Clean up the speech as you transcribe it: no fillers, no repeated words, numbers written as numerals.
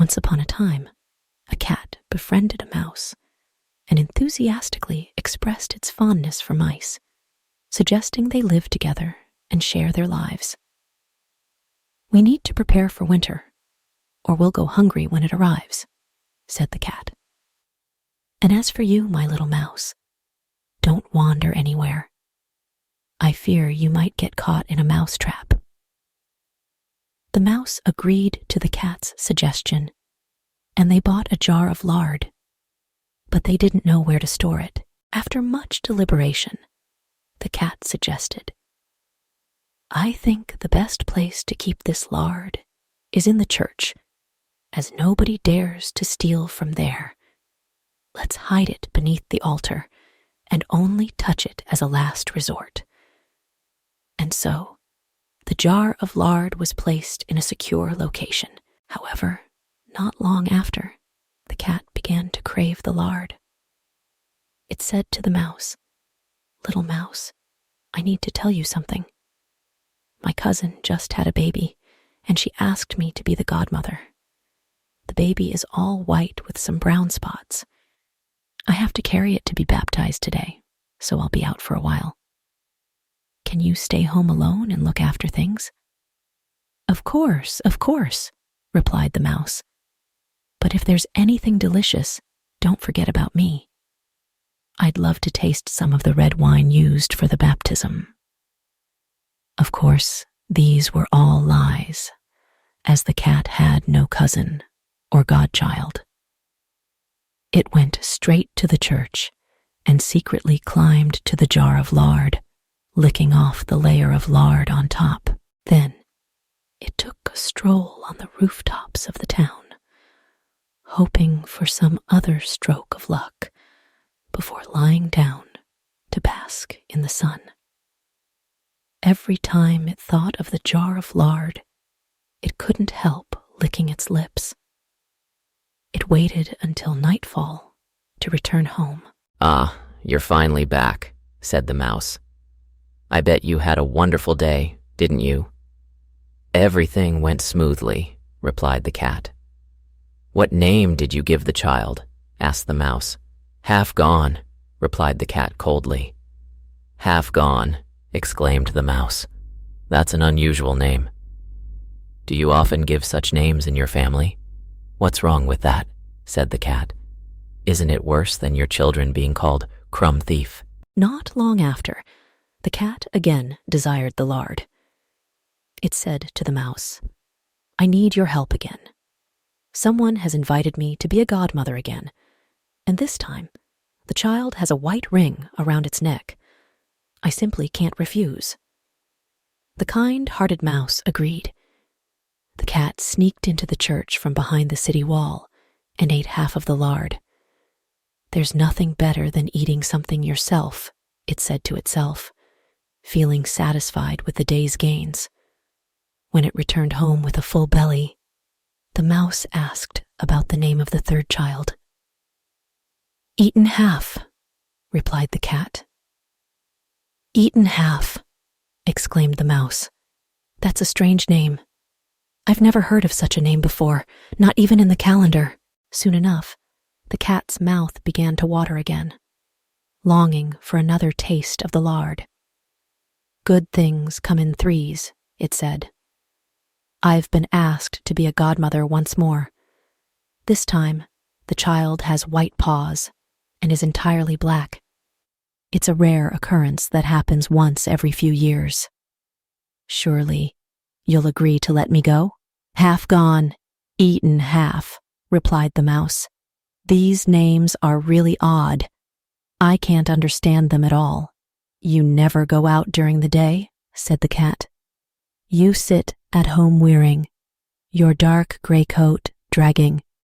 Once upon a time, a cat befriended a mouse and enthusiastically expressed its fondness for mice, suggesting they live together and share their lives. "We need to prepare for winter, or we'll go hungry when it arrives," said the cat. "And as for you, my little mouse, don't wander anywhere. I fear you might get caught in a mouse trap." The mouse agreed to the cat's suggestion, and they bought a jar of lard, but they didn't know where to store it. After much deliberation, the cat suggested, "I think the best place to keep this lard is in the church, as nobody dares to steal from there. Let's hide it beneath the altar and only touch it as a last resort." And so, the jar of lard was placed in a secure location. However, not long after, the cat began to crave the lard. It said to the mouse, "Little mouse, I need to tell you something. My cousin just had a baby, and she asked me to be the godmother. The baby is all white with some brown spots. I have to carry it to be baptized today, so I'll be out for a while. Can you stay home alone and look after things?" Of course," replied the mouse. "But if there's anything delicious, don't forget about me. I'd love to taste some of the red wine used for the baptism." Of course, these were all lies, as the cat had no cousin or godchild. It went straight to the church and secretly climbed to the jar of lard, licking off the layer of lard on top. Then it took a stroll on the rooftops of the town, hoping for some other stroke of luck before lying down to bask in the sun. Every time it thought of the jar of lard, it couldn't help licking its lips. It waited until nightfall to return home. "Ah, you're finally back," said the mouse. "I bet you had a wonderful day, didn't you?" "Everything went smoothly," replied the cat. "What name did you give the child?" asked the mouse. "Half gone," replied the cat coldly. "Half gone," exclaimed the mouse. "That's an unusual name. Do you often give such names in your family?" "What's wrong with that?" said the cat. "Isn't it worse than your children being called Crumb Thief?" Not long after, the cat again desired the lard. It said to the mouse, "I need your help again. Someone has invited me to be a godmother again, and this time the child has a white ring around its neck. I simply can't refuse." The kind-hearted mouse agreed. The cat sneaked into the church from behind the city wall and ate half of the lard. "There's nothing better than eating something yourself," it said to itself, feeling satisfied with the day's gains. When it returned home with a full belly, the mouse asked about the name of the third child. "Eaten half," replied the cat. "Eaten half," exclaimed the mouse. "That's a strange name. I've never heard of such a name before, not even in the calendar." Soon enough, the cat's mouth began to water again, longing for another taste of the lard. "Good things come in threes," it said. "I've been asked to be a godmother once more. This time, the child has white paws and is entirely black. It's a rare occurrence that happens once every few years. Surely, you'll agree to let me go?" "Half gone, eaten half," replied the mouse. "These names are really odd. I can't understand them at all." "You never go out during the day?" said the cat. "You sit at home wearing your dark gray coat, dragging